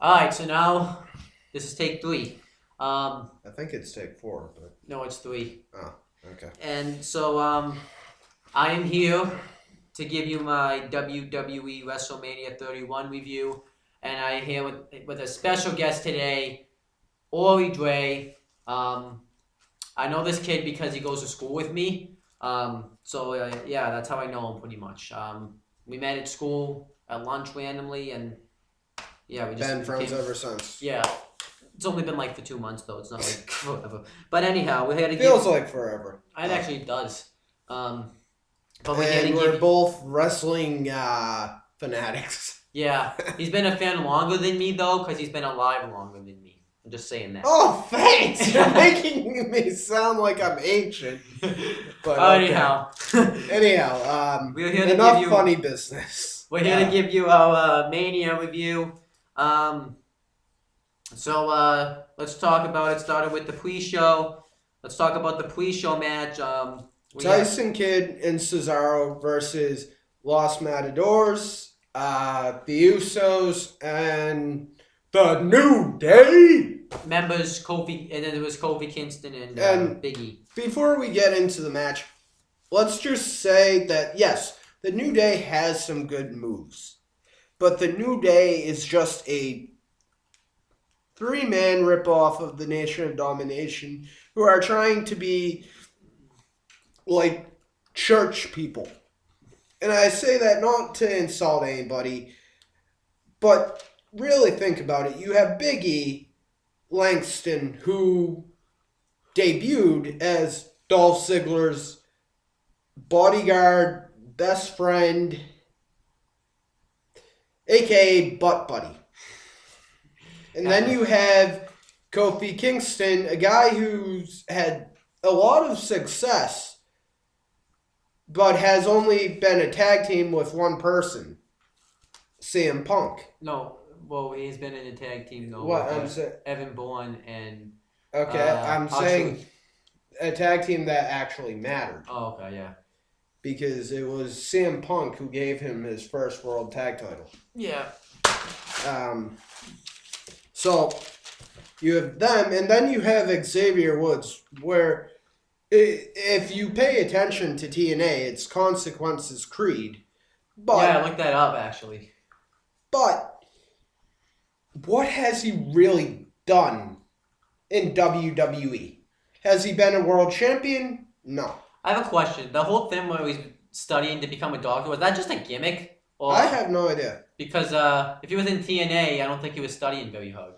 Alright, so now this is take 3. I think it's take 4, but... No, it's 3. Oh, okay. And so, I am here to give you my WWE Wrestlemania 31 review. And I am here with a special guest today, Ori Dre. I know this kid because he goes to school with me. Yeah, that's how I know him pretty much. We met at school at lunch randomly, and yeah, we just been friends ever since. Yeah, it's only been like for 2 months though. It's not like forever. But anyhow, we had to feels like forever. It actually does. But we're both wrestling fanatics. Yeah, he's been a fan longer than me though, because he's been alive longer than me. I'm just saying that. Oh, thanks! You're making me sound like I'm ancient. But anyhow, we're here to give you funny business. We're here to give you our Mania review. So let's talk about it. Started with the pre-show. Let's talk about the pre-show match. Tyson Kidd and Cesaro versus Los Matadors, the Usos, and the New Day. Members Kofi, and then there was Kofi Kingston and Big E. Before we get into the match, let's just say that yes, the New Day has some good moves, but the New Day is just a 3-man ripoff of the Nation of Domination, who are trying to be like church people. And I say that not to insult anybody, but really think about it. You have Big E Langston, who debuted as Dolph Ziggler's bodyguard, best friend, aka butt buddy. And then you have Kofi Kingston, a guy who's had a lot of success, but has only been a tag team with one person, CM Punk. No, well, he's been in a tag team though. What I'm saying, Evan Bourne and. Okay, I'm saying a tag team that actually mattered. Oh, okay, yeah. Because it was CM Punk who gave him his first world tag title. Yeah. So you have them, and then you have Xavier Woods, where if you pay attention to TNA, it's Consequences Creed. But, yeah, I looked that up, actually. But what has he really done in WWE? Has he been a world champion? No. I have a question. The whole thing where he's studying to become a doctor, was that just a gimmick? Or, I have no idea. Because if he was in TNA, I don't think he was studying very hard.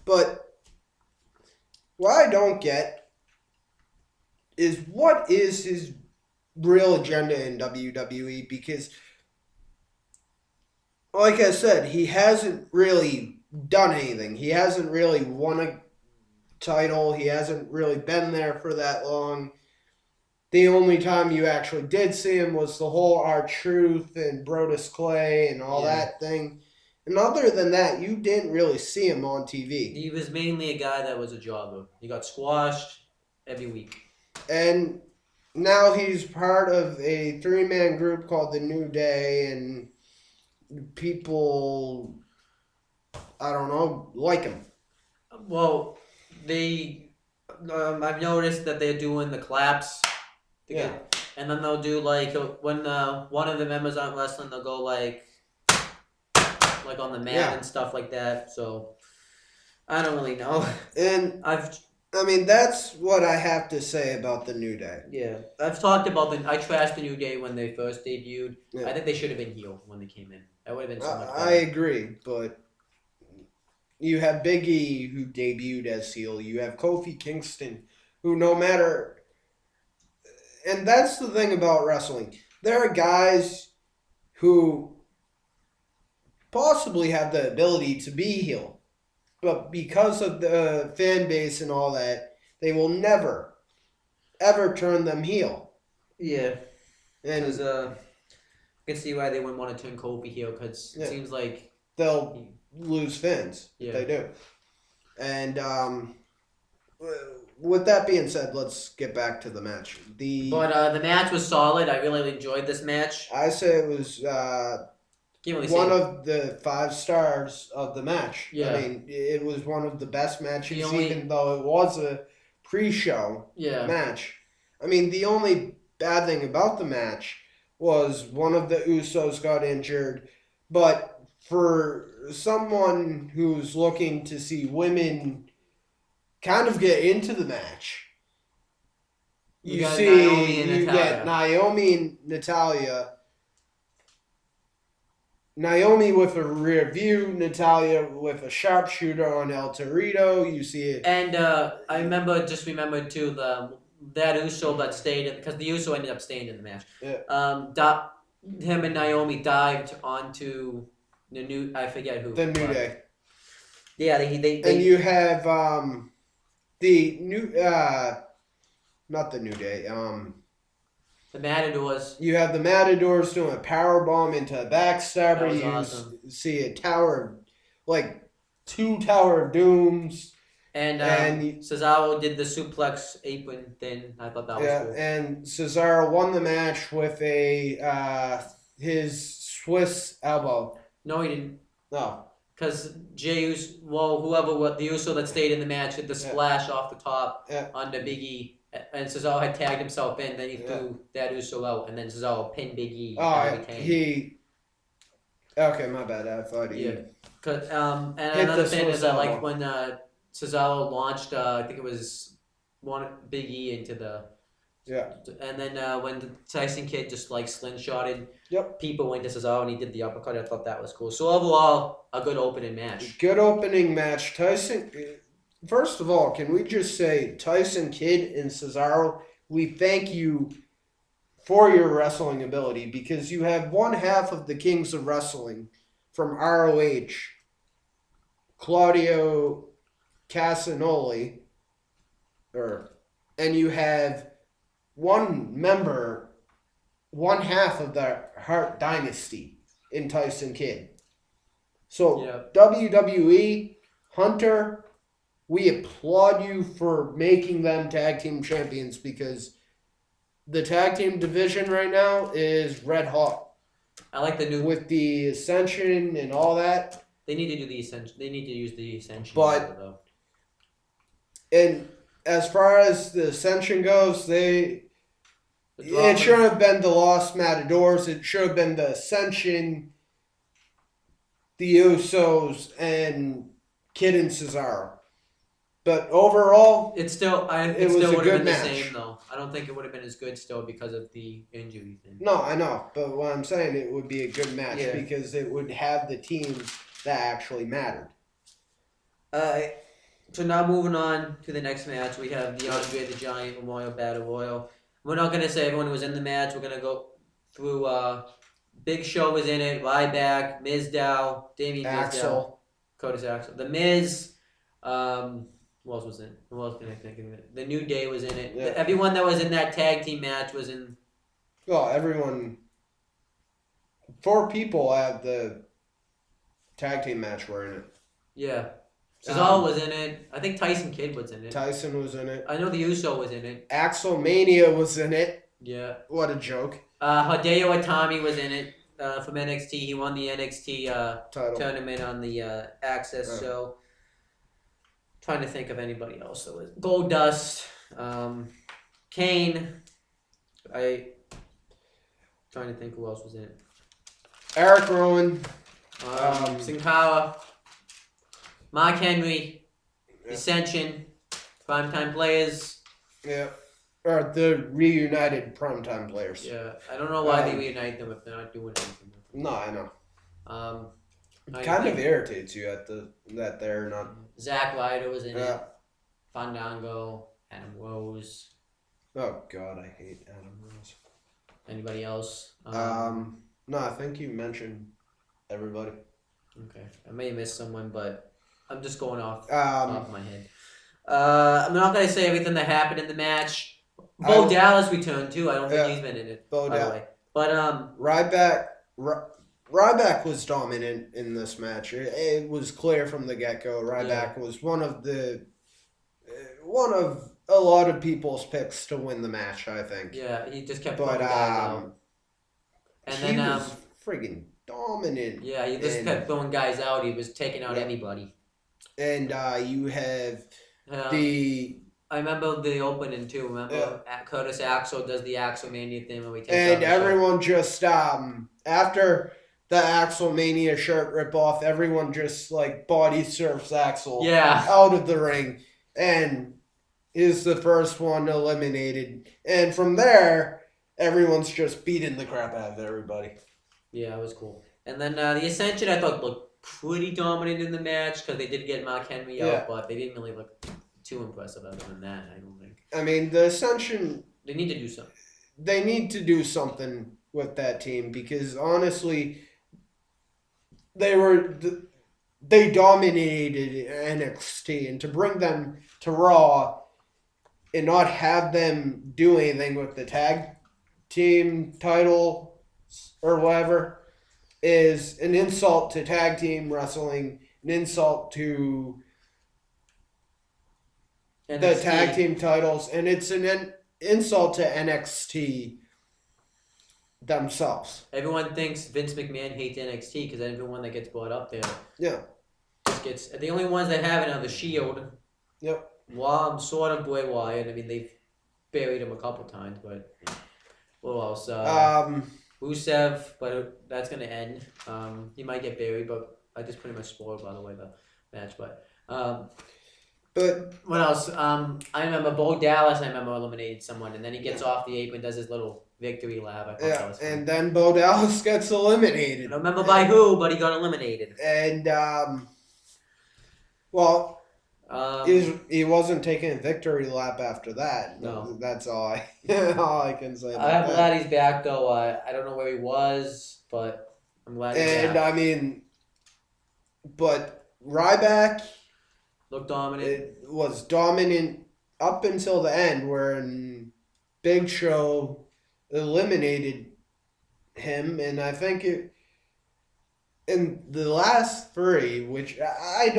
But what I don't get is what is his real agenda in WWE, because like I said, he hasn't really done anything. He hasn't really won a title. He hasn't really been there for that long. The only time you actually did see him was the whole R-Truth and Brodus Clay and all that thing. And other than that, you didn't really see him on TV. He was mainly a guy that was a jobber. He got squashed every week. And now he's part of a 3-man group called the New Day, and people, I don't know, like him. Well, I've noticed that they're doing the claps. Yeah. And then they'll do like, when one of the members aren't wrestling, they'll go like on the mat and stuff like that. So, I don't really know. And I mean, that's what I have to say about the New Day. Yeah. I've talked about I trashed the New Day when they first debuted. Yeah. I think they should have been heel when they came in. That would have been so much better. I agree, but you have Big E, who debuted as heel. You have Kofi Kingston, who no matter... And that's the thing about wrestling. There are guys who possibly have the ability to be heel, but because of the fan base and all that, they will never, ever turn them heel. Yeah. And I can see why they wouldn't want to turn Kofi heel, because it seems like... they'll lose fans. Yeah. They do. And with that being said, let's get back to the match. But the match was solid. I really enjoyed this match. I say it was Can't really one say. of the 5 stars of the match. Yeah. I mean, it was one of the best matches, The only- even though it was a pre-show Yeah. match. I mean, the only bad thing about the match was one of the Usos got injured, but for someone who's looking to see women kind of get into the match, You got Naomi and you Natalia. get Naomi and Natalia. Naomi with a rear view, Natalia with a sharpshooter on El Torito. You see it. And I remember too that Uso that stayed because the Uso ended up staying in the match. Yeah. Him and Naomi dived onto the new I forget who The New Day. Yeah, they And you have the new not the New Day. the Matadors. You have the Matadors doing a power bomb into a backstabber. That was You awesome. see a tower, like 2 Tower of Dooms. And Cesaro did the suplex apron thing. I thought that was cool. And Cesaro won the match with a his Swiss elbow. No, he didn't. No. Because whoever the Uso that stayed in the match hit the splash off the top onto Big E, and Cesaro had tagged himself in. Then he threw that Uso out, and then Cesaro pinned Big E. Okay, my bad. I thought he. And another thing is I like when Cesaro launched. I think it was one Big E into the. Yeah. And then when the Tyson Kid just like slingshotted people into Cesaro and he did the uppercut, I thought that was cool. So overall, a good opening match. Good opening match. Tyson, first of all, can we just say Tyson Kid and Cesaro, we thank you for your wrestling ability because you have one half of the Kings of Wrestling from ROH, Claudio Castagnoli, and you have one half of the Hart Dynasty in Tyson Kidd. So WWE, Hunter, we applaud you for making them tag team champions because the tag team division right now is red hot. I like the new with the Ascension and all that. They need to do the Ascension. They need to use the Ascension. But and as far as the Ascension goes, it should have been the Lost Matadors. It should have been the Ascension, the Usos, and Kid and Cesaro. But overall, it still would have been the same though. I don't think it would have been as good still because of the injury thing. No, I know, but what I'm saying, it would be a good match because it would have the teams that actually mattered. So now moving on to the next match, we have the Andre the Giant Memorial Battle Royal. We're not gonna say everyone who was in the match. We're gonna go through. Big Show was in it. Ryback, Mizdow, Damien Mizdow, Curtis Axel, The Miz. Who else was in it? Who else can I think of it? The New Day was in it. Yeah. Everyone that was in that tag team match was in. Well, everyone. 4 people at the tag team match were in it. Yeah. Cesaro was in it. I think Tyson Kidd was in it. Tyson was in it. I know the Uso was in it. Axelmania was in it. Yeah. What a joke. Hideo Itami was in it from NXT. He won the NXT title tournament on the Access show. Trying to think of anybody else that was Goldust, Kane. Trying to think who else was in it. Eric Rowan, Sin Cara, Mark Henry, Ascension, Primetime Players. Yeah, or the reunited Primetime Players. Yeah, I don't know why they reunite them if they're not doing anything. No, I know. It kind of irritates you that they're not. Zack Ryder was in it. Fandango, Adam Rose. Oh God, I hate Adam Rose. Anybody else? No, I think you mentioned everybody. Okay, I may have missed someone, but I'm just going off my head. I'm not gonna say everything that happened in the match. Bo Dallas returned too. I don't think he's been in it. By the way, but Ryback was dominant in this match. It was clear from the get-go. Ryback was one of a lot of people's picks to win the match, I think. Yeah, he just kept putting guys out. And then he was friggin' dominant. Yeah, he just kept throwing guys out. He was taking out anybody. And you have I remember the opening too. Remember, Curtis Axel does the Axelmania thing when we take. And everyone just after the Axelmania shirt rip off, everyone just like body surfs Axel out of the ring, and is the first one eliminated. And from there, everyone's just beating the crap out of everybody. Yeah, it was cool. And then the Ascension, I thought looked pretty dominant in the match because they did get Mark Henry out, but they didn't really look too impressive other than that, I don't think. I mean, the Ascension... They need to do something. They need to do something with that team because, honestly, they dominated NXT. And to bring them to Raw and not have them do anything with the tag team title or whatever is an insult to tag team wrestling, an insult to... NXT. The tag team titles, and it's an insult to NXT themselves. Everyone thinks Vince McMahon hates NXT because everyone that gets brought up there, just gets. The only ones that have it are the Shield. Yep. Sort of Bray Wyatt. I mean, they've buried him a couple times, but what else? Rusev, but that's gonna end. He might get buried, but I just pretty much spoiled by the way the match, but. But what else? I remember Bo Dallas. I remember eliminated someone, and then he gets off the apron, does his little victory lap. I thought that was fun. And then Bo Dallas gets eliminated. I don't remember by who, but he got eliminated. And he wasn't taking a victory lap after that. No, that's all I can say. I'm glad he's back though. I don't know where he was, but I'm glad he's back. And I mean, but Ryback. Looked dominant. It was dominant up until the end, where Big Show eliminated him, and I think in the last three, which I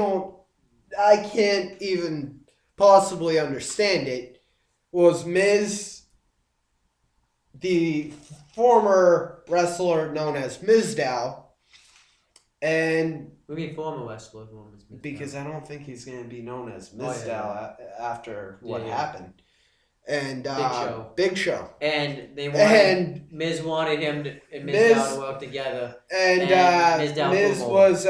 can't even possibly understand it, was Miz, the former wrestler known as Mizdow, and... What do you mean former wrestler? Because I don't think he's going to be known as Mizdow after what happened. And Big Show. And they wanted Miz wanted him and Mizdow to work together. And Miz was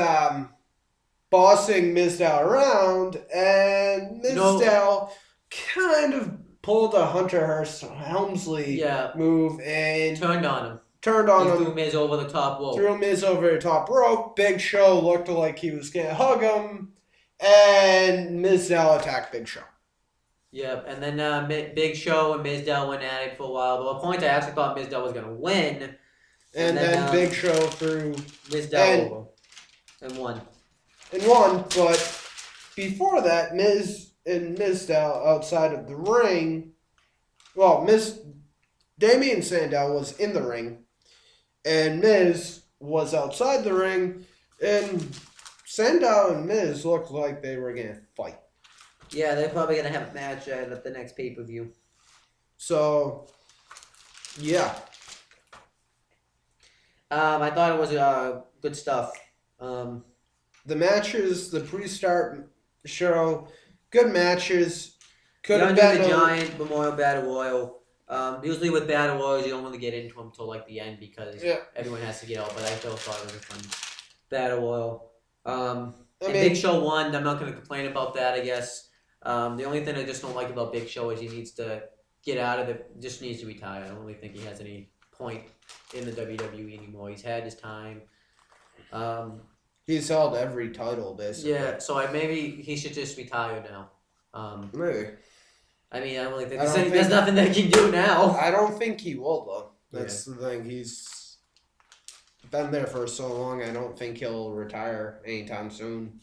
bossing Mizdow around, and Mizdow kind of pulled a Hunter Hearst Helmsley move and turned on him. He threw Miz over the top rope. Big Show looked like he was going to hug him. And Mizdow attacked Big Show. Yep. And then Big Show and Mizdow went at it for a while. But at one point, I actually thought Mizdow was going to win. And then Big Show threw Mizdow over. And won. But before that, Miz and Mizdow outside of the ring. Well, Damien Sandow was in the ring. And Miz was outside the ring, and Sandow and Miz looked like they were going to fight. Yeah, they're probably going to have a match at the next pay-per-view. So, yeah. I thought it was good stuff. The matches, the pre-start show, good matches. Could have been the Giant Memorial Battle Royal. Usually with Battle Royals, you don't really get into them until like the end because everyone has to get out. But I still thought it was a fun Battle Royal. Big Show won. I'm not going to complain about that, I guess. The only thing I just don't like about Big Show is he needs to get out of it. Just needs to retire. I don't really think he has any point in the WWE anymore. He's had his time. He's held every title, basically. Yeah, so maybe he should just retire now. Maybe. I mean, I don't really think there's nothing that he can do now. I don't think he will, though. That's the thing. He's been there for so long. I don't think he'll retire anytime soon.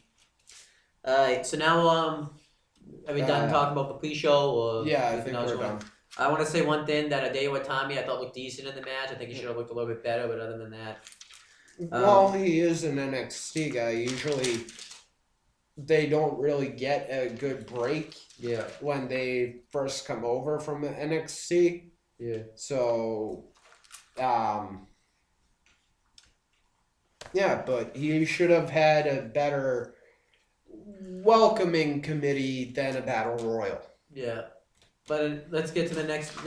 Alright, so now, are we done talking about the pre-show? Or I think we're done. I want to say one thing, that Hideo Itami I thought looked decent in the match. I think he should have looked a little bit better, but other than that... well, he is an NXT guy. Usually... they don't really get a good break when they first come over from NXT. Yeah. So, Yeah, but he should have had a better welcoming committee than a battle royal. Yeah, but let's get to the next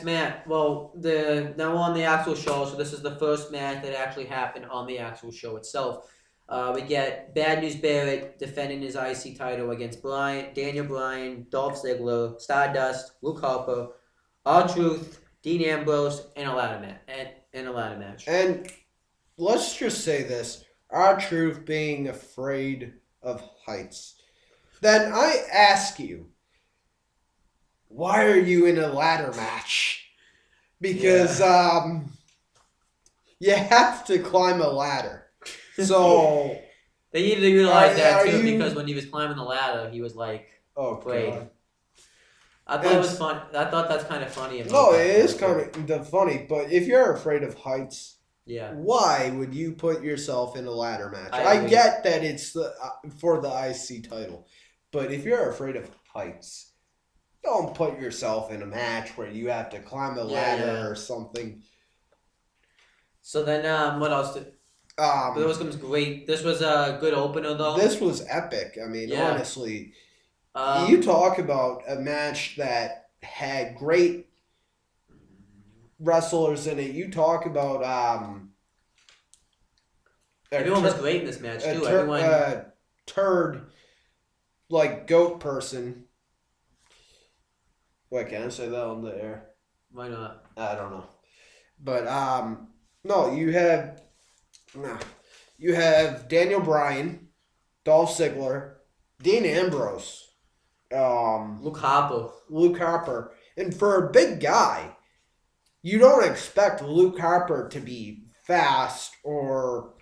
match. Well, now on the actual show. So this is the first match that actually happened on the actual show itself. We get Bad News Barrett defending his IC title against Daniel Bryan, Dolph Ziggler, Stardust, Luke Harper, R-Truth, Dean Ambrose, and a ladder match. And let's just say this: R-Truth being afraid of heights. Then I ask you, why are you in a ladder match? Because you have to climb a ladder. So they needed to utilize that too, because when he was climbing the ladder, he was like, "Oh, God." I thought it was fun. I thought that's kind of funny. No, it is kind of funny. But if you're afraid of heights, yeah, why would you put yourself in a ladder match? I get that it's for the IC title, but if you're afraid of heights, don't put yourself in a match where you have to climb a ladder or something. So then, what else did? This was great. This was a good opener, though. This was epic. I mean, honestly, you talk about a match that had great wrestlers in it. You talk about everyone was great in this match too. Turd like goat person. Wait, can I say that on the air? Why not? I don't know. But no, you have Daniel Bryan, Dolph Ziggler, Dean Ambrose, Luke Harper. And for a big guy, you don't expect Luke Harper to be fast or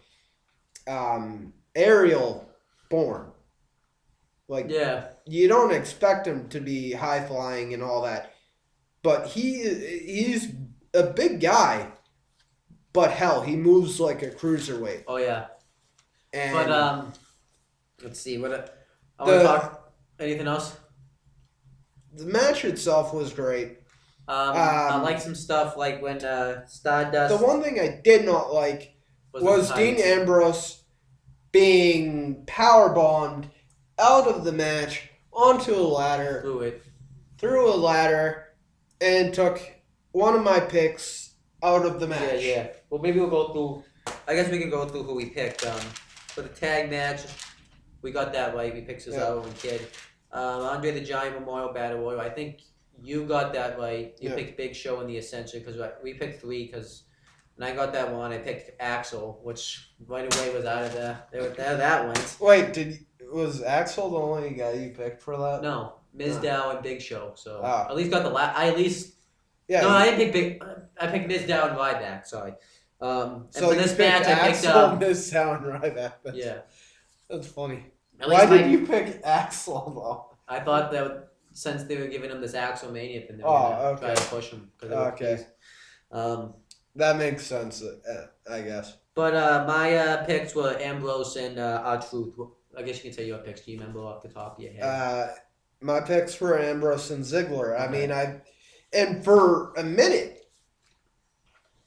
aerial born. You don't expect him to be high flying and all that. But he's a big guy. But hell, he moves like a cruiserweight. Oh yeah. But let's see what I want to talk. Anything else? The match itself was great. I like some stuff like when Stardust. The one thing I did not like was Dean Ambrose being powerbombed out of the match onto a ladder. Through a ladder, and took one of my picks out of the match. Yeah. Well, maybe we'll go through. I guess we can go through who we picked. For the tag match, we got that right. We picked Cesaro and Kid. Andre the Giant Memorial Battle Royal. I think you got that right. You picked Big Show in the Ascension because we picked 3. Because when I got that one, I picked Axel, which right away was out of there. That went. Wait, was Axel the only guy you picked for that? No, Mizdow and Big Show. So Oh. at least got the last. I didn't pick Big. I picked Mizdow and Ryback. Sorry. So for this match, I picked Mizdow and Ryback. That's funny. Why did you pick Axel though? I thought that since they were giving him this Axel Mania thing, they were gonna try to push him. That makes sense, I guess. But my picks were Ambrose and R-Truth. I guess you can say your picks. Do you remember off the top of your head? My picks were Ambrose and Ziggler. Okay. I mean, and for a minute,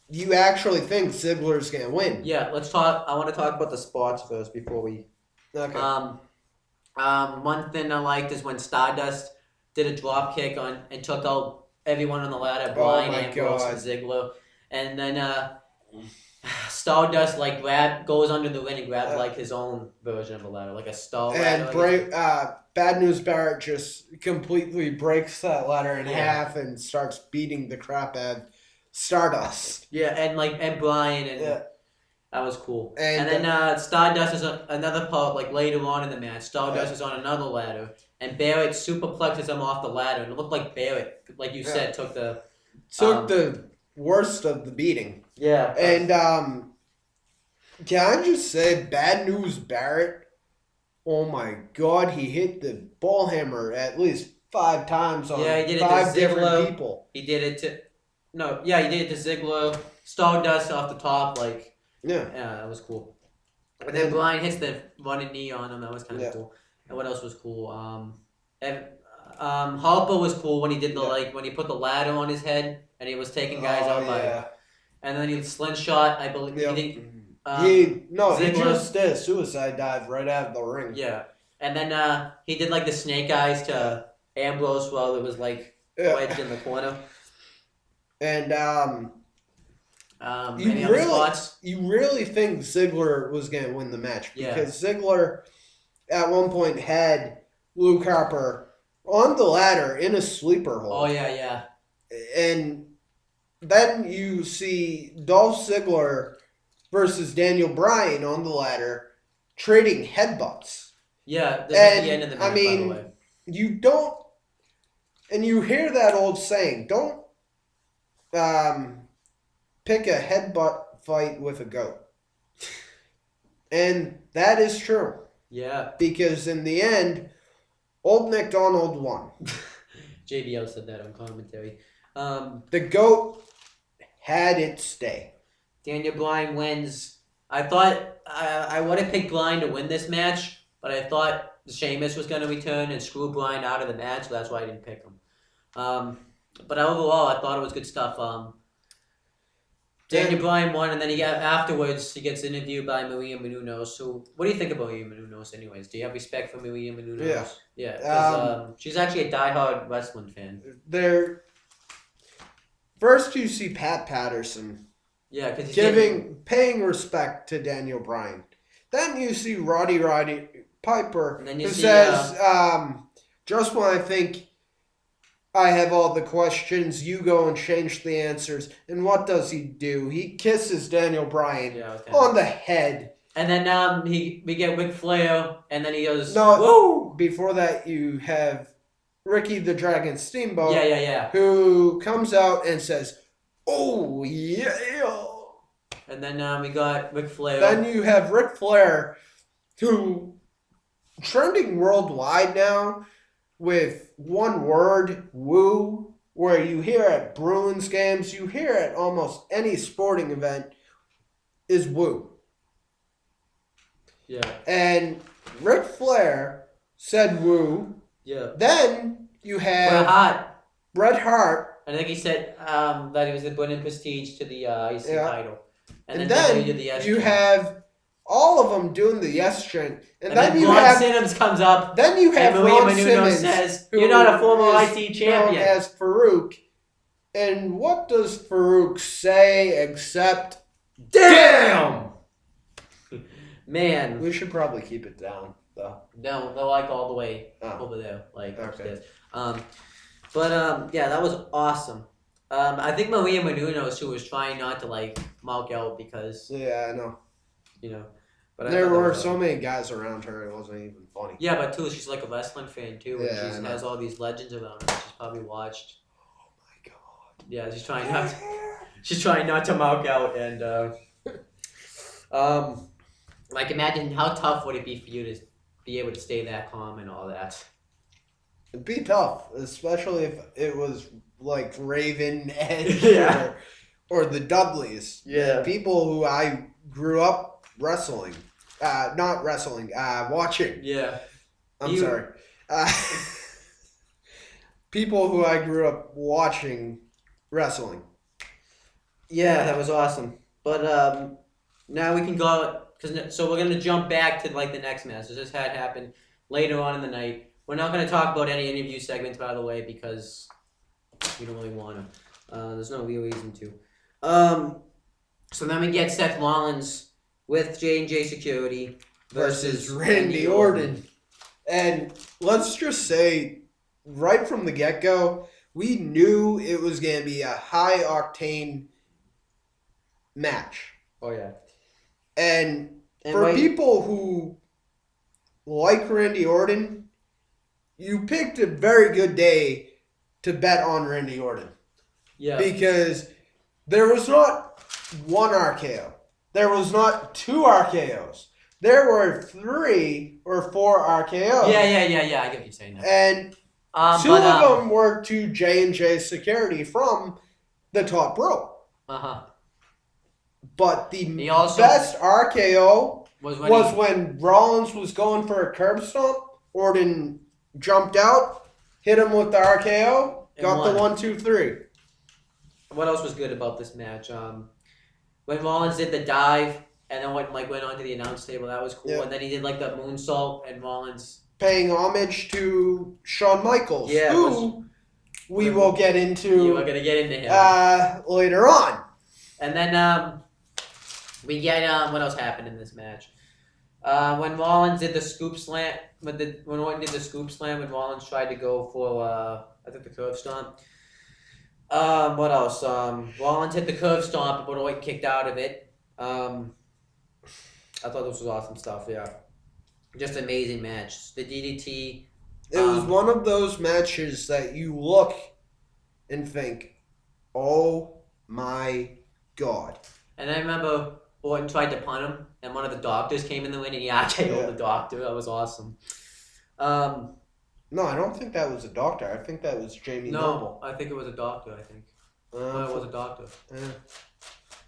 you actually think Ziggler's gonna win? Yeah, let's talk. I want to talk about the spots first before we. Okay. One thing I liked is when Stardust did a drop kick and took out everyone on the ladder, Bryan, Ambrose, and Ziggler, and then Stardust goes under the ring and grabs his own version of the ladder, like a stall ladder. And Bad News Barrett just completely breaks that ladder in half and starts beating the crap out of Stardust. Yeah, and Bryan and that was cool. And then Stardust is another part later on in the match. Stardust is on another ladder, and Barrett superplexes him off the ladder, and it looked like Barrett, like you said, took the worst of the beating. Yeah. And can I just say, Bad News Barrett, oh my God, he hit the ball hammer at least 5 times on 5 different people. He did it to Ziggler, Stardust off the top, yeah, that was cool. And then Bryan hits the running knee on him. That was kind of cool. And what else was cool? Harper was cool when he did when he put the ladder on his head and he was taking guys out by. And then he slingshot. I believe He Ziggler. just did a suicide dive right out of the ring. Yeah, and then he did like the snake eyes to Ambrose while it was like wedged in the corner. And any other spots? You really think Ziggler was going to win the match because Ziggler at one point had Luke Harper on the ladder in a sleeper hold. Oh yeah. And then you see Dolph Ziggler versus Daniel Bryan on the ladder trading headbutts. Yeah, this is the end of the match, by the way. You don't, and you hear that old saying, don't pick a headbutt fight with a goat. And that is true. Yeah. Because in the end, Old MacDonald won. JBL said that on commentary. The GOAT had its day. Daniel Bryan wins. I thought I would have picked Bryan to win this match, but I thought Sheamus was going to return and screw Bryan out of the match, so that's why I didn't pick him. But overall, I thought it was good stuff. Daniel Bryan won, and then afterwards he gets interviewed by Maria Menounos. So, what do you think about Maria Menounos, anyways? Do you have respect for Maria Menounos? Yeah. Because she's actually a diehard wrestling fan. First, you see Pat Patterson. Yeah, because paying respect to Daniel Bryan. Then you see Roddy Piper, who says, "Just when I think I have all the questions, you go and change the answers." And what does he do? He kisses Daniel Bryan on the head. And then we get Ric Flair, and then he goes, "Woo!" Before that, you have Ricky the Dragon Steamboat. Yeah. Who comes out and says, "Oh yeah." And then we got Ric Flair. Then you have Ric Flair, who trending worldwide now with one word, woo, where you hear at Bruins games, you hear at almost any sporting event, is woo. Yeah. And Ric Flair said woo. Yeah. Then you have Bret Hart. I think he said that he was winning prestige to the IC title. And then you have all of them doing the yes chant. And then you Ron have Simmons comes up. Then you have Maria Ron Menounos Simmons, says, "You're not a former IC champion." Known as Farouk. And what does Farouk say except "Damn"? Man, we should probably keep it down though. No, they're like all the way over there, like upstairs. Yeah, that was awesome. I think Maria Menounos, who was trying not to like mark out because I know. But there were so many guys around her, it wasn't even funny. Yeah, but too, she's like a wrestling fan too, and she has all these legends around her. She's probably watched. Oh my god. Yeah, she's trying not to mark out, and like imagine how tough would it be for you to be able to stay that calm and all that. It'd be tough, especially if it was like Raven, Edge, or the Dudleys. Yeah. People who I grew up watching. Yeah. I'm sorry. People who I grew up watching wrestling. Yeah, that was awesome. But now we can go, so we're going to jump back to like the next match. So this had happened later on in the night. We're not going to talk about any interview segments, by the way, because we don't really want to. There's no real reason to. So then we get Seth Rollins with J&J Security versus Randy Orton. And let's just say, right from the get-go, we knew it was going to be a high-octane match. Oh, yeah. And for people who like Randy Orton, you picked a very good day to bet on Randy Orton. Yeah. Because there was not one RKO. There was not two RKOs. There were 3 or 4 RKOs. Yeah, I get what you're saying now. And two of them were to J&J Security from the top rope. Uh-huh. But the best RKO was when Rollins was going for a curb stomp. Orton jumped out, hit him with the RKO, got the 1, 2, 3. What else was good about this match? When Rollins did the dive, and then went on to the announce table. That was cool. Yeah. And then he did like the moonsault and Rollins. Paying homage to Shawn Michaels, Yeah, who we will get into. You are gonna get into him later on. And then we get what else happened in this match? When Rollins did the scoop slam, when Orton did the scoop slam, when Rollins tried to go for I think the curve stomp. What else? Rollins hit the curve stomp, but Orton kicked out of it. I thought this was awesome stuff. Yeah, just amazing match. The DDT. It was one of those matches that you look and think, "Oh my God!" And I remember Orton tried to punt him, and one of the doctors came in the ring, and he RKO'd the doctor. That was awesome. No, I don't think that was a doctor. I think that was Jamie Noble. I think it was a doctor. I think. It was a doctor.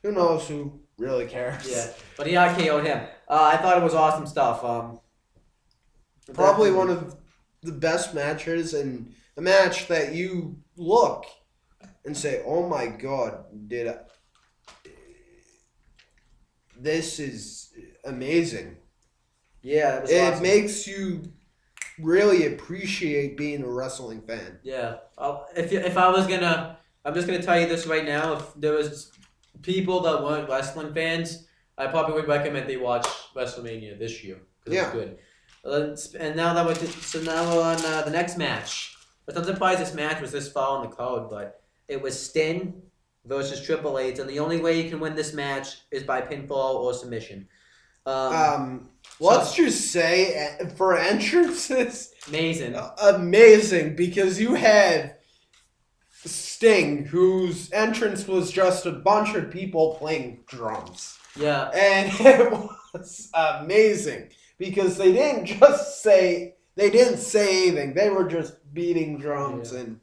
Who knows? Who really cares? Yeah, but he RKO'd him. I thought it was awesome stuff. Probably one of the best matches, and a match that you look and say, "Oh my God, this is amazing." Yeah, it awesome. Makes you really appreciate being a wrestling fan. Yeah, if I was gonna, I'm just gonna tell you this right now. If there was people that weren't wrestling fans, I probably would recommend they watch WrestleMania this year because it's good. And now that we're on the next match. But I'm surprised this match was this far on the card, but it was Sting versus Triple H, and the only way you can win this match is by pinfall or submission. Let's just say for entrances, amazing because you had Sting, whose entrance was just a bunch of people playing drums. Yeah, and it was amazing because they didn't say anything. They were just beating drums and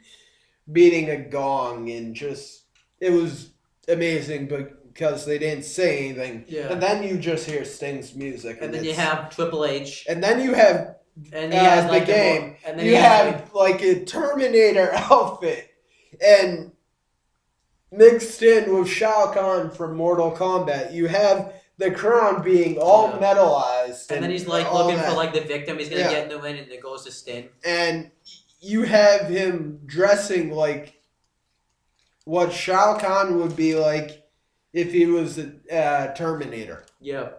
beating a gong, and it was amazing because they didn't say anything. Yeah. And then you just hear Sting's music. And then you have Triple H. And then you have and he has the game. And then you have like a Terminator outfit and mixed in with Shao Kahn from Mortal Kombat. You have the crown being all metalized. And then he's like looking for like the victim he's going to get in the win, and it goes to Sting. And you have him dressing like what Shao Kahn would be like if he was a Terminator. Yeah.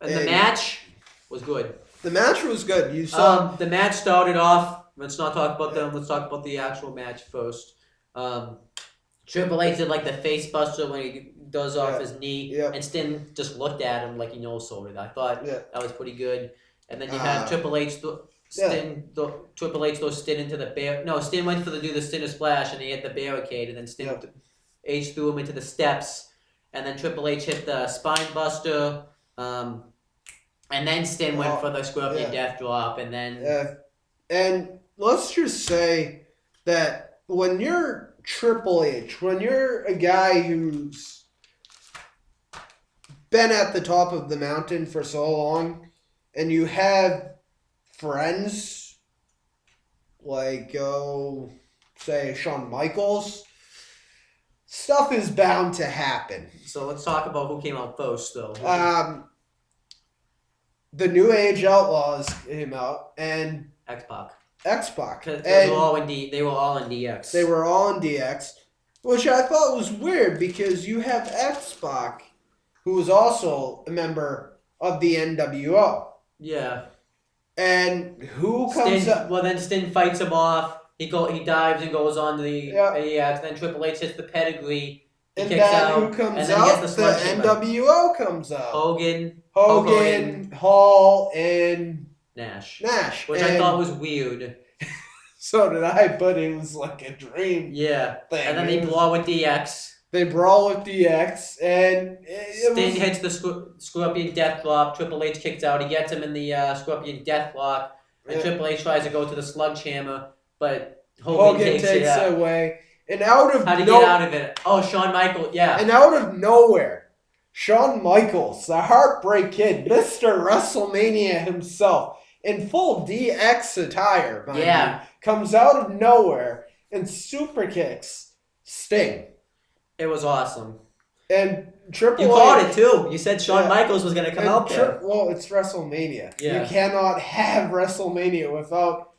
And the match was good. The match was good. You saw the match started off. Let's not talk about them. Let's talk about the actual match first. Triple H did like the face buster when he does off his knee, and Sting just looked at him like he no-sold it. I thought that was pretty good. And then you have Triple H. Triple H throws Sting into the bear. No, Sting went to do the Stinger splash, and he hit the barricade, and then H threw him into the steps, and then Triple H hit the spine buster, and then Sting went for the Scorpion Death Drop, and then and let's just say that when you're Triple H, when you're a guy who's been at the top of the mountain for so long, and you have friends like, say, Shawn Michaels, stuff is bound to happen. So let's talk about who came out first, though. The New Age Outlaws came out, and X-Pac. They were all in DX. They were all in DX, which I thought was weird because you have X-Pac, who was also a member of the NWO. Yeah. And who comes up? Well, then Sting fights him off. He dives and goes on to the AX. Then Triple H hits the pedigree. And then who comes out? The NWO comes out. Hogan, Hall, and Nash. Which I thought was weird. So did I, but it was like a dream. Yeah. Thing. And then they brawl with DX. They brawl with DX, and Sting hits the Scorpion Death Drop. Triple H kicks out. He gets him in the Scorpion Death Lock. And Triple H tries to go to the Sledgehammer, but Hogan takes it away. And out of How'd he get out of it? Oh, Shawn Michaels, And out of nowhere, Shawn Michaels, the Heartbreak Kid, Mr. WrestleMania himself, in full DX attire, mind you, comes out of nowhere and super kicks Sting. It was awesome. And Triple You H, called it too. You said Shawn Michaels was going to come out there. Well, it's WrestleMania. Yeah. You cannot have WrestleMania without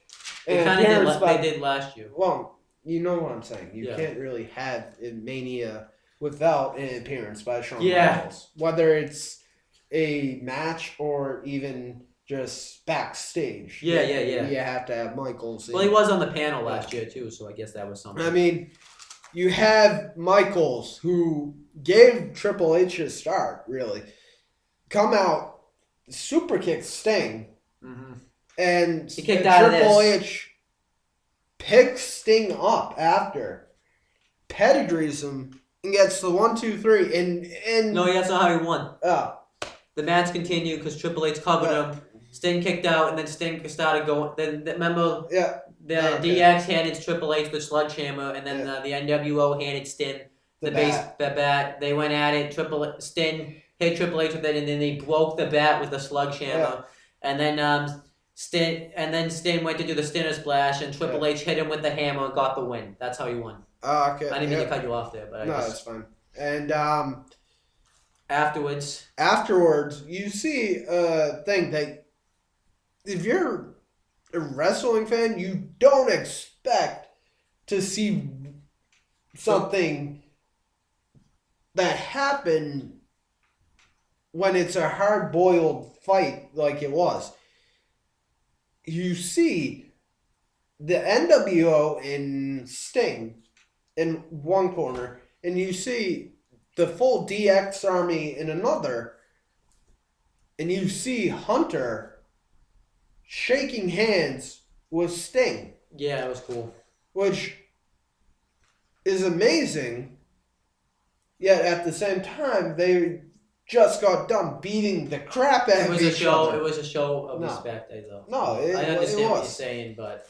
They an kind appearance of by. did. They did last year. Well, you know what I'm saying. You Yeah. can't really have a Mania without an appearance by Shawn Yeah. Michaels. Whether it's a match or even just backstage. Yeah. You have to have Michaels. Well, he was on the panel last year too, so I guess that was something. I mean, you have Michaels, who gave Triple H a start, really, come out, super kick Sting, and he kicked out Triple of this. H picks Sting up after, pedigrees him, and gets the 1, 2, 3, and No, that's not how he won. Oh. The match continued because Triple H covered him. Sting kicked out, and then Sting started going. Then remember, the DX handed Triple H the sledgehammer, and then the NWO handed Sting the bat. They went at it. Sting hit Triple H with it, and then they broke the bat with the sledgehammer. And then Sting went to do the Stinner splash, and Triple H hit him with the hammer and got the win. That's how he won. Okay. I didn't mean to cut you off there, but that's fine. And afterwards, you see a thing that if you're a wrestling fan, you don't expect to see something that happened when it's a hard-boiled fight like it was. You see the NWO and Sting in one corner, and you see the full DX army in another, and you see Hunter shaking hands with Sting. Yeah, it was cool. Which is amazing, yet at the same time, they just got done beating the crap out of each other. It was a show of respect, I thought. No, I understand what you're saying, but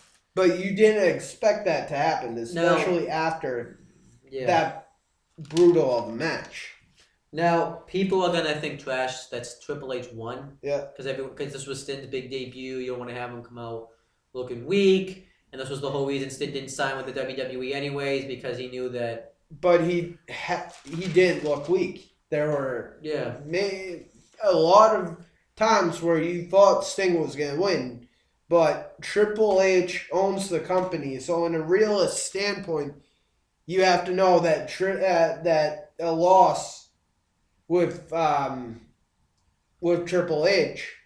you didn't expect that to happen, especially after that brutal of a match. Now, people are gonna think trash that's Triple H won. Yeah. Because this was Sting's big debut, you don't want to have him come out looking weak, and this was the whole reason Sting didn't sign with the WWE anyways, because he knew that. But he didn't look weak. There were a lot of times where you thought Sting was gonna win, but Triple H owns the company, so in a realist standpoint, you have to know that that a loss with Triple H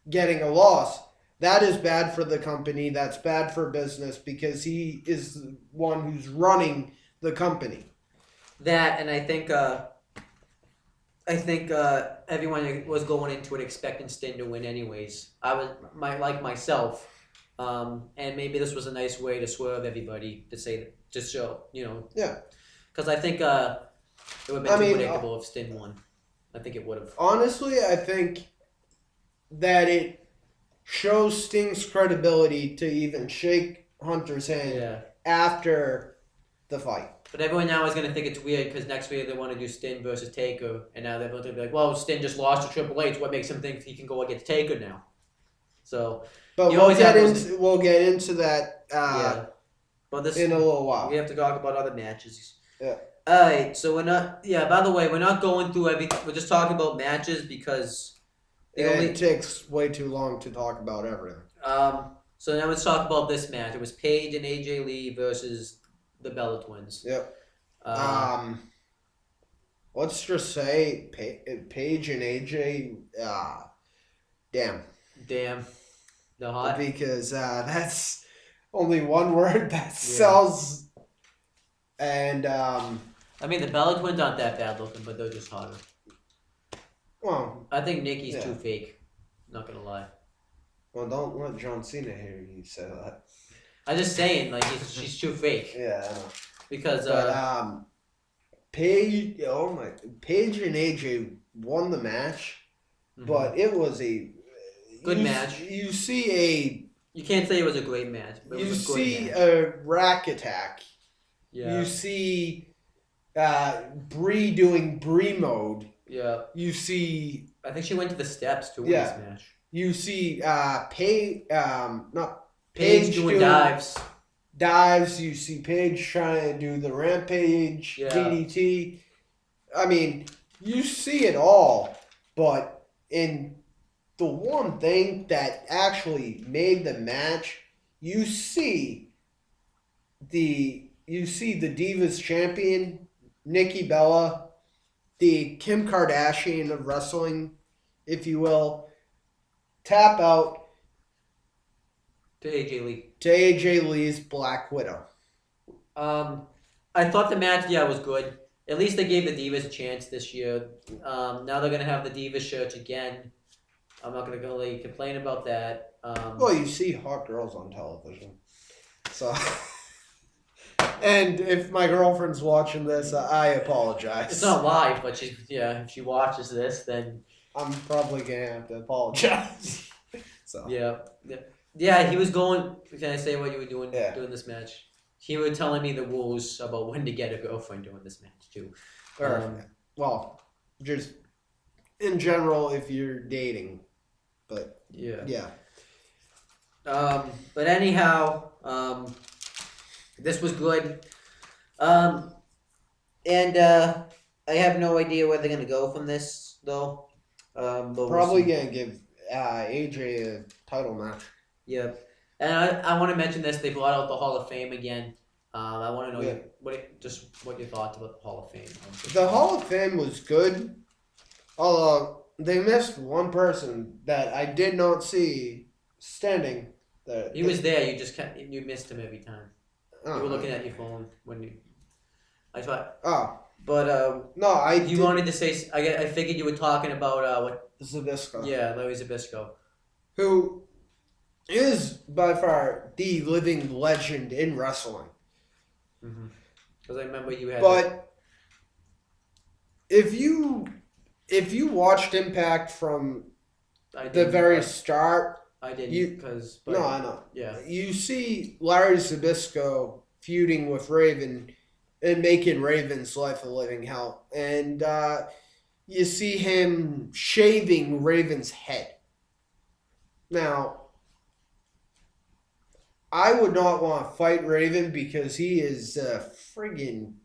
getting a loss, that is bad for the company. That's bad for business because he is the one who's running the company. That, and I think everyone was going into it expecting Sting to win anyways. I was like myself. And maybe this was a nice way to swerve everybody to show, Yeah. Because I think it would have been too predictable if Sting won. I think it would have. Honestly, I think that it shows Sting's credibility to even shake Hunter's hand after the fight. But everyone now is going to think it's weird because next week they want to do Sting versus Taker, and now they're going to be like, well, Sting just lost to Triple H. What makes him think he can go against Taker now? So, but we'll get into that in a little while. We have to talk about other matches. Yeah. All right. So we're not. Yeah. By the way, we're not going through everything. We're just talking about matches because it takes way too long to talk about everything. So now let's talk about this match. It was Paige and AJ Lee versus the Bella Twins. Yep. Let's just say Paige and AJ. Damn. The hot. Because that's only one word that sells. And I mean, the Bella Twins aren't that bad looking, but they're just hotter. Well, I think Nikki's too fake. Not gonna lie. Well, don't let John Cena hear you say that. I'm just saying, like she's too fake. Yeah, I know. Because Paige and AJ won the match, but it was a good match. You see you can't say it was a great match. But it was a good match. A rack attack. Yeah. You see Brie doing Brie mode. Yeah. You see. I think she went to the steps to win this match. You see Paige doing dives. dives. You see Paige trying to do the Rampage DDT. I mean, you see it all, but in the one thing that actually made the match, you see the Divas champion, Nikki Bella, the Kim Kardashian of wrestling, if you will, tap out to AJ Lee. To AJ Lee's Black Widow. I thought the match, was good. At least they gave the Divas a chance this year. Now they're going to have the Divas shirts again. I'm not going to really complain about that. Well, you see hot girls on television. So, and if my girlfriend's watching this, I apologize. It's not live, but if she watches this, then I'm probably going to have to apologize. So Yeah, he was going. Can I say what you were doing doing this match? He was telling me the rules about when to get a girlfriend doing this match too. Well, just in general, if you're dating, but yeah. But anyhow, this was good. And I have no idea where they're gonna go from this though. Probably gonna give AJ a title match. Yeah, and I want to mention this. They brought out the Hall of Fame again. I want to know what your thoughts about the Hall of Fame. The Hall of Fame was good, although they missed one person that I did not see standing there. He was there. You missed him every time. You were looking at your phone when you. I thought. Oh. But no, You wanted to say. I figured you were talking about what. Zabisco. Yeah, Larry Zabisco. Who is by far the living legend in wrestling. Because I remember you had. But if you watched Impact from the very start, I didn't because. No, I know. Yeah. You see Larry Zabisco feuding with Raven and making Raven's life a living hell, and you see him shaving Raven's head. Now, I would not want to fight Raven because he is a friggin'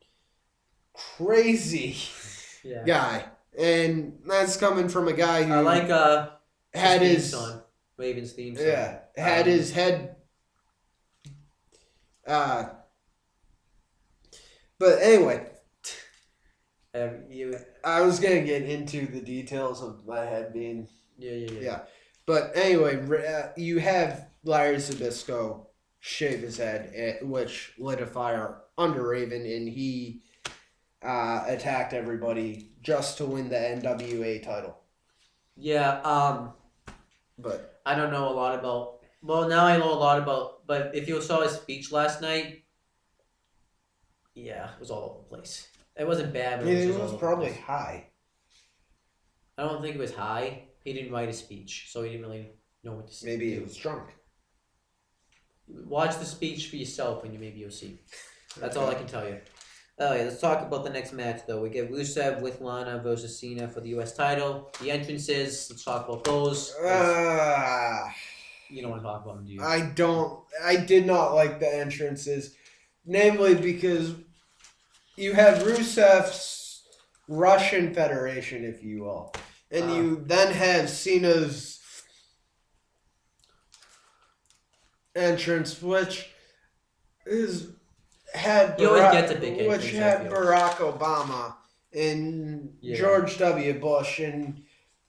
crazy guy. And that's coming from a guy who I like had his song, Raven's theme song. Yeah, had his head. But anyway, I was gonna get into the details of my head being. Yeah. But anyway, you have Larry Zabisco shave his head, which lit a fire under Raven, and he attacked everybody just to win the NWA title. Yeah. But I don't know a lot about. Well, now I know a lot about. But if you saw his speech last night, it was all over the place. It wasn't bad, but it was probably high. I don't think it was high. He didn't write a speech, so he didn't really know what to say. Maybe he was drunk. Watch the speech for yourself, and maybe you'll see. That's all I can tell you. Alright, let's talk about the next match, though. We get Rusev with Lana versus Cena for the U.S. title. The entrances, let's talk about those. You don't want to talk about them, do you? I don't. I did not like the entrances. Namely because you have Rusev's Russian Federation, if you will. And you then have Cena's entrance, which had Barack Obama and George W. Bush and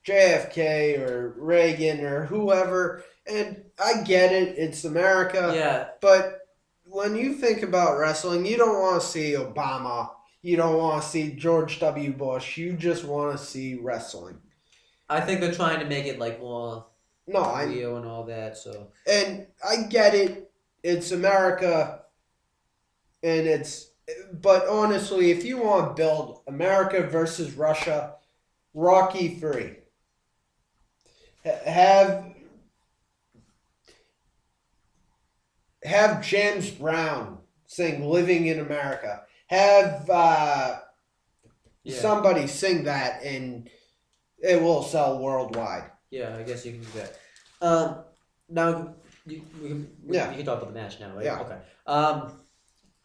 JFK or Reagan or whoever. And I get it, it's America. Yeah. But when you think about wrestling, you don't want to see Obama. You don't want to see George W. Bush. You just want to see wrestling. I think they're trying to make it like more Leo and all that. So, and I get it. It's America, and but honestly, if you want to build America versus Russia, Rocky III, have James Brown sing "Living in America." Have somebody sing that, and it will sell worldwide. Yeah, I guess you can do that. Now, We Yeah. can talk about the match now, right? Yeah. Okay.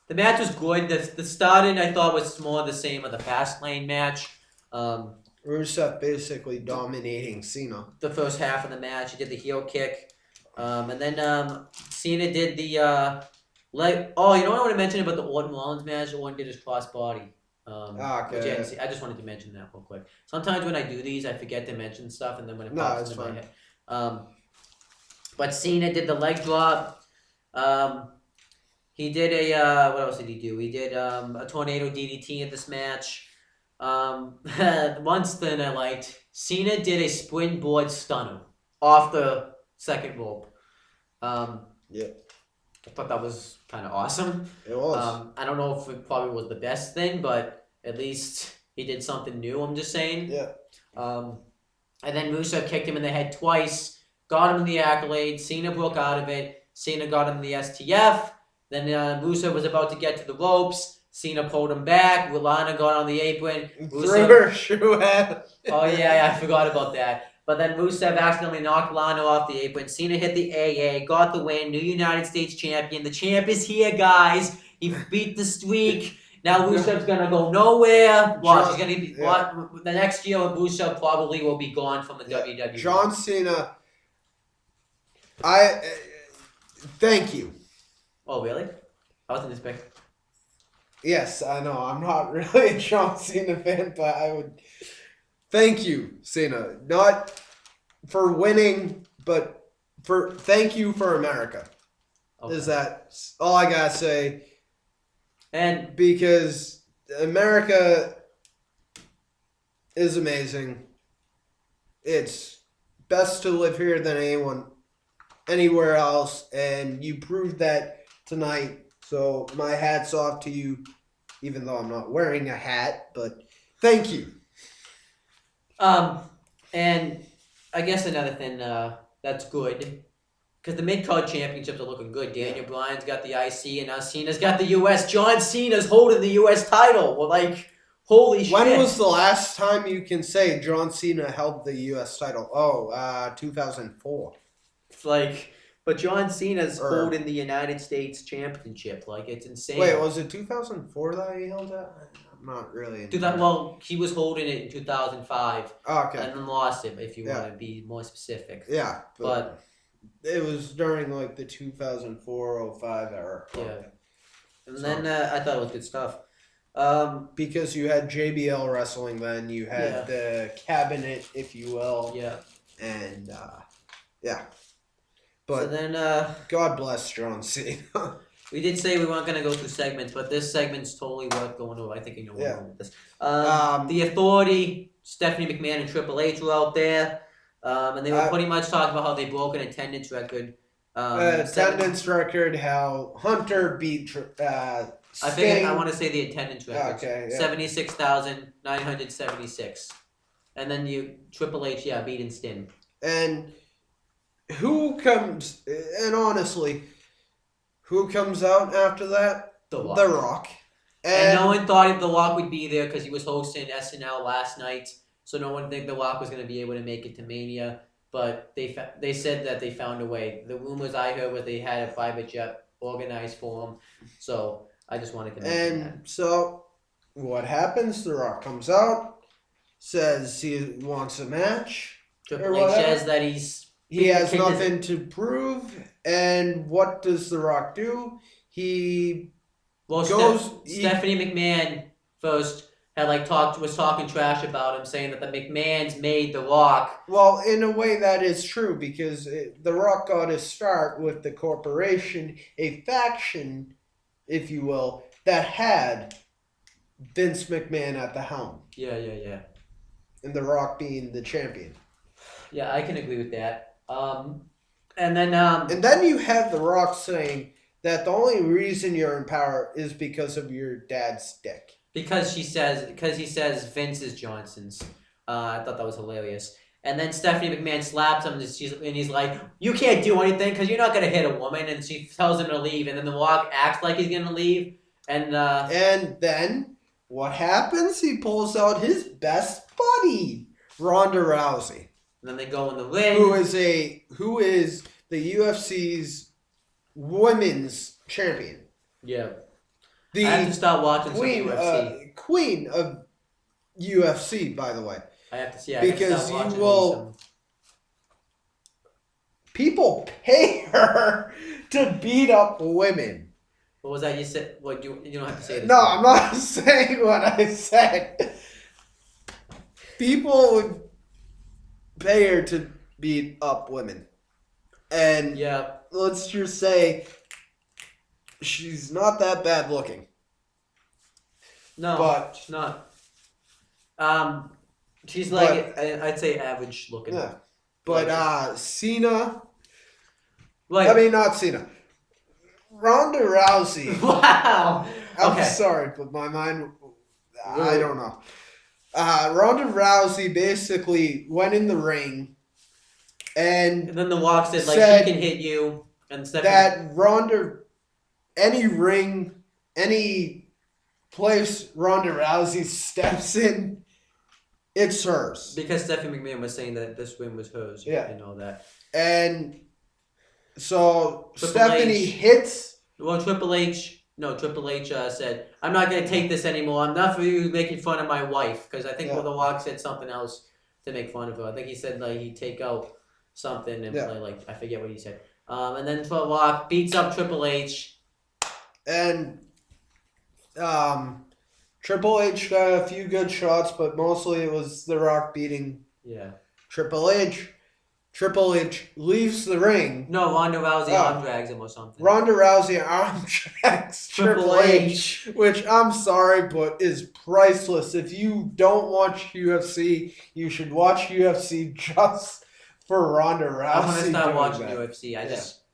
The match was good. The starting I thought was more the same of the Fastlane match. Rusev basically dominating Cena. The first half of the match, he did the heel kick, and then Cena did the leg. Oh, you know what I want to mention about the Orton Rollins match? Orton did his crossbody. Okay. Which I didn't see. I just wanted to mention that real quick. Sometimes when I do these, I forget to mention stuff, and then when it pops into my head. But Cena did the leg drop. He did a what else did he do? He did a tornado DDT in this match. One thing I liked, Cena did a springboard stunner off the second rope. Yeah. I thought that was kind of awesome. It was. I don't know if it probably was the best thing, but at least he did something new. I'm just saying. Yeah. And then Rusev kicked him in the head twice, got him in the accolade. Cena broke out of it. Cena got him the STF. Then Rusev was about to get to the ropes. Cena pulled him back. Lana got on the apron. Threw her shoe at. Oh, yeah, I forgot about that. But then Rusev accidentally knocked Lana off the apron. Cena hit the AA, got the win. New United States champion. The champ is here, guys. He beat the streak. Now Rusev's going to go nowhere. Watch, he's going to be... The next year, Rusev probably will be gone from the WWE. John Cena, thank you. Oh, really? I wasn't expecting... Yes, I know. I'm not really a John Cena fan, but I would thank you, Cena. Not for winning, but thank you for America. Okay. Is that all I gotta say? And because America is amazing. It's best to live here than anywhere else, and you proved that tonight. So my hat's off to you, even though I'm not wearing a hat, but thank you. And I guess another thing that's good, because the mid-card championships are looking good. Daniel Bryan's got the IC, and now Cena's got the US. John Cena's holding the US title. We're like, holy shit. When was the last time you can say John Cena held the US title? 2004. It's like... But John Cena's holding the United States Championship. Like, it's insane. Wait, was it 2004 that he held that? I'm not really... Well, he was holding it in 2005. Oh, okay. And then lost it, if you want to be more specific. Yeah. But it was during, like, the 2004-05 era. Yeah. And then I thought it was good stuff. Because you had JBL wrestling then. You had the cabinet, if you will. Yeah. And, yeah. But so then, God bless John Cena. We did say we weren't going to go through segments, but this segment's totally worth going over. I think you know where we're going with this. The Authority, Stephanie McMahon and Triple H were out there, and they were pretty much talking about how they broke an attendance record. Attendance record, how Hunter beat Sting. I want to say the attendance record. Okay, yeah. 76,976. And then Triple H, beating Sting. And... who comes out after that? The Rock. The Rock. And no one thought The Rock would be there because he was hosting SNL last night. So no one think The Rock was going to be able to make it to Mania. But they said that they found a way. The rumors I heard was they had a private jet organized for him. So I just wanted to mention that. And so what happens? The Rock comes out, says he wants a match. Triple H says that he has nothing to prove, and what does The Rock do? He goes... Stephanie McMahon first had was talking trash about him, saying that the McMahons made The Rock. Well, in a way that is true, because The Rock got his start with the corporation, a faction, if you will, that had Vince McMahon at the helm. Yeah. And The Rock being the champion. Yeah, I can agree with that. And then you have The Rock saying that the only reason you're in power is because of your dad's dick. Because he says Vince is Johnson's. I thought that was hilarious. And then Stephanie McMahon slaps him, and he's like, "You can't do anything because you're not gonna hit a woman." And she tells him to leave, and then The Rock acts like he's gonna leave, and then what happens? He pulls out his best buddy, Ronda Rousey. And then they go in the ring. Who is the UFC's women's champion. Yeah. The I have to start watching some queen, UFC. Queen of UFC, by the way. I have to see. I Because have to start watching you will. People pay her to beat up women. What was that you said? What you don't have to say this. No, I'm not saying what I said. People would pay her to beat up women. And yeah, let's just say she's not that bad looking. no, but she's not. She's like I'd say average looking. Yeah, but Cena. Like I mean, not Cena. Ronda Rousey. Wow. I'm sorry, but my mind. I don't know. Ronda Rousey basically went in the ring, and then the Rock said like she can hit you, and that Ronda, any ring, any place Ronda Rousey steps in, it's hers. Because Stephanie McMahon was saying that this win was hers. Yeah, I know that. And so Stephanie hits. Well, Triple H said, "I'm not going to take this anymore. I'm not for you making fun of my wife." Because I think The Rock said something else to make fun of her. I think he said like he'd take out something and play like I forget what he said. And then The Rock beats up Triple H. And Triple H got a few good shots, but mostly it was The Rock beating Triple H. Triple H leaves the ring. No, Ronda Rousey arm drags him or something. Ronda Rousey arm drags Triple H, which I'm sorry, but is priceless. If you don't watch UFC, you should watch UFC just for Ronda Rousey. I'm gonna start watching UFC.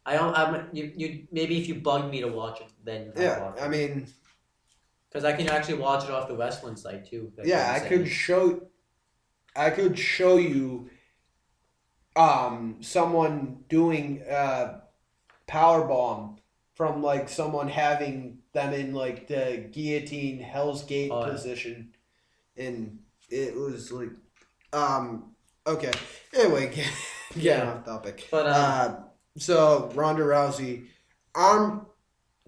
I don't. You maybe if you bug me to watch it, then I'll watch it. I mean, because I can actually watch it off the wrestling site too. I could show you. Someone doing power bomb from like someone having them in like the guillotine Hell's Gate position, and it was like, okay. Anyway, getting off topic. But so Ronda Rousey arm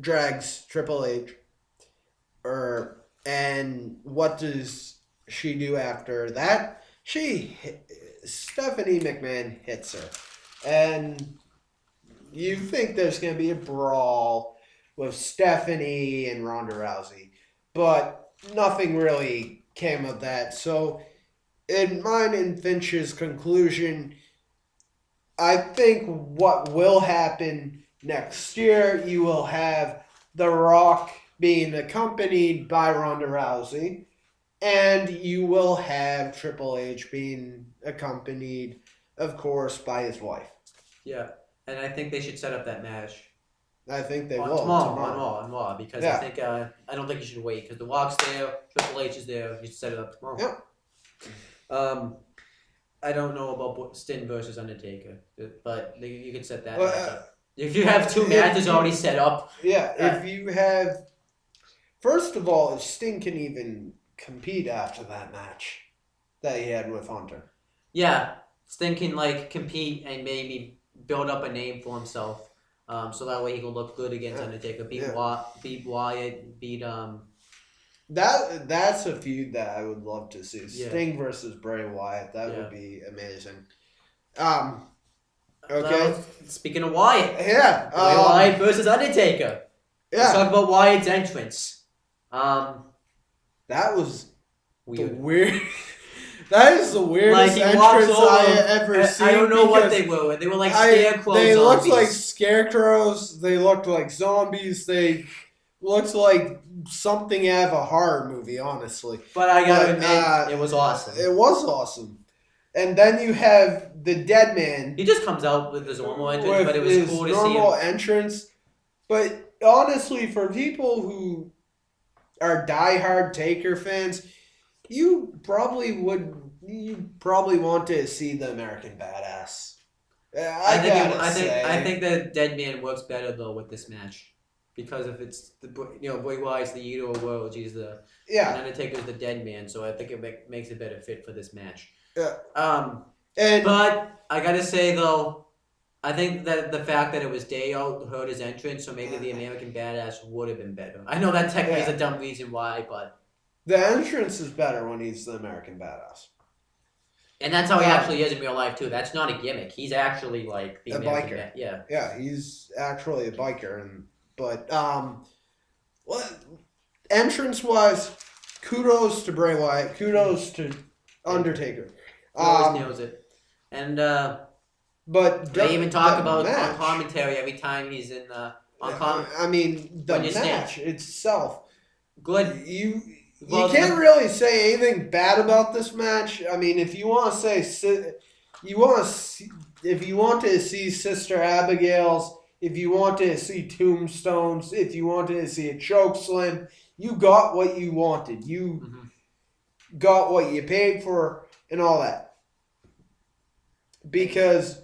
drags Triple H, and what does she do after that? Stephanie McMahon hits her. And you think there's going to be a brawl with Stephanie and Ronda Rousey. But nothing really came of that. So, in mine and Finch's conclusion, I think what will happen next year, you will have The Rock being accompanied by Ronda Rousey. And you will have Triple H being accompanied, of course, by his wife. Yeah, and I think they should set up that match. I think they will on Raw, because I think I don't think you should wait because The Rock's there, Triple H is there. You should set it up tomorrow. Yeah. I don't know about Sting versus Undertaker, but you could set that match up. If you have two matches already set up. Yeah, if you have. First of all, if Sting can even compete after that match that he had with Hunter. Yeah, Sting can compete and maybe build up a name for himself, so that way he can look good against Undertaker. Beat Wyatt, beat That's a feud that I would love to see. Sting versus Bray Wyatt. That would be amazing. Okay. Speaking of Wyatt. Yeah. Bray Wyatt versus Undertaker. Yeah. Let's talk about Wyatt's entrance. That was weird. That is the weirdest entrance I ever seen. I don't know what they were. They were like scarecrows. They looked like scarecrows. They looked like zombies. They looked like something out of a horror movie, honestly. But I gotta admit, it was awesome. It was awesome. And then you have the Dead Man. He just comes out with his normal entrance, but it was cool to see him. Normal entrance. But honestly, for people who are diehard Taker fans, you probably want to see the American Badass. I think the Dead Man works better though with this match, because if it's Bray Wyatt's the Eater of Worlds, he's and Undertaker's the Dead Man, so I think it makes a better fit for this match. Yeah. But I gotta say though, I think that the fact that it was Dale hurt his entrance, so maybe the American Badass would have been better. I know that technically is a dumb reason why, but the entrance is better when he's the American Badass. And that's how he actually is in real life too. That's not a gimmick. He's actually like the American biker. Yeah. Yeah, he's actually a biker, but what entrance wise, kudos to Bray Wyatt, kudos to Undertaker. He always nails it. And but they even talk about on commentary every time he's in I mean, the match itself. Good. You can't really say anything bad about this match. I mean, if you want to say if you want to see Sister Abigail's, if you want to see tombstones, if you wanted to see a chokeslam, you got what you wanted. You got what you paid for and all that. Because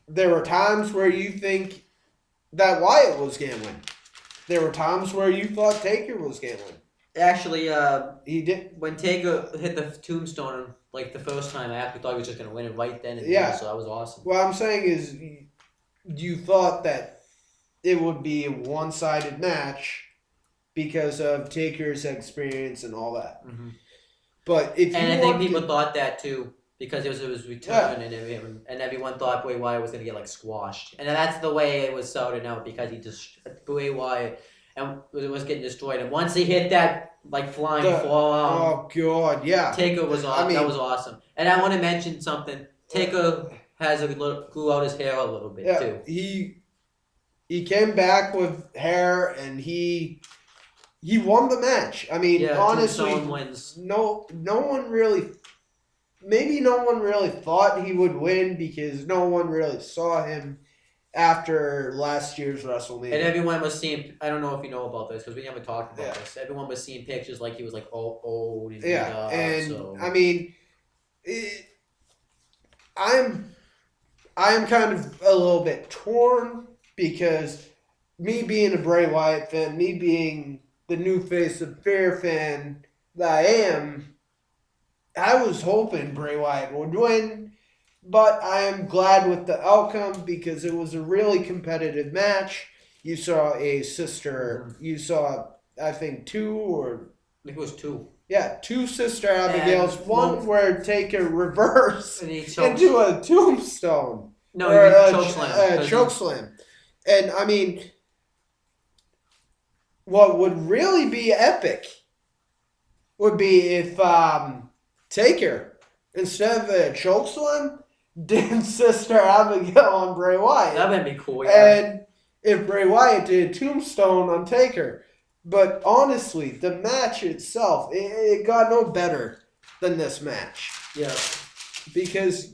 there were times where you think that Wyatt was going to win. There were times where you thought Taker was going to win. Actually, he did. When Taker hit the tombstone like the first time, I actually thought he was just going to win it right then and there, so that was awesome. What I'm saying is you thought that it would be a one-sided match because of Taker's experience and all that. Mm-hmm. But if I think people thought that too because it was his return and everyone thought Bray Wyatt was going to get like squashed. And that's the way it was started out because he just Bray Wyatt and it was getting destroyed. And once he hit that like flying forearm, oh god, yeah, Taker was awesome. That was awesome. And I want to mention something. Taker grew out his hair a little bit too. He came back with hair and he won the match. I mean, honestly, no one really thought he would win because no one really saw him after last year's WrestleMania. And everyone was seeing, I don't know if you know about this because we haven't talked about this. Everyone was seeing pictures like he was like old. I mean, I'm kind of a little bit torn because me being a Bray Wyatt fan, me being the new face of Fear fan that I am, I was hoping Bray Wyatt would win. But I am glad with the outcome because it was a really competitive match. You saw a sister. You saw, I think, I think it was two. Yeah, two Sister Abigails. One where Taker reverse into a tombstone. No, a chokeslam. Chokeslam. And, I mean, what would really be epic would be if Taker, instead of a chokeslam, did Sister Abigail on Bray Wyatt. That would be cool, yeah. And if Bray Wyatt did a tombstone on Taker. But honestly, the match itself, it got no better than this match. Yeah. Because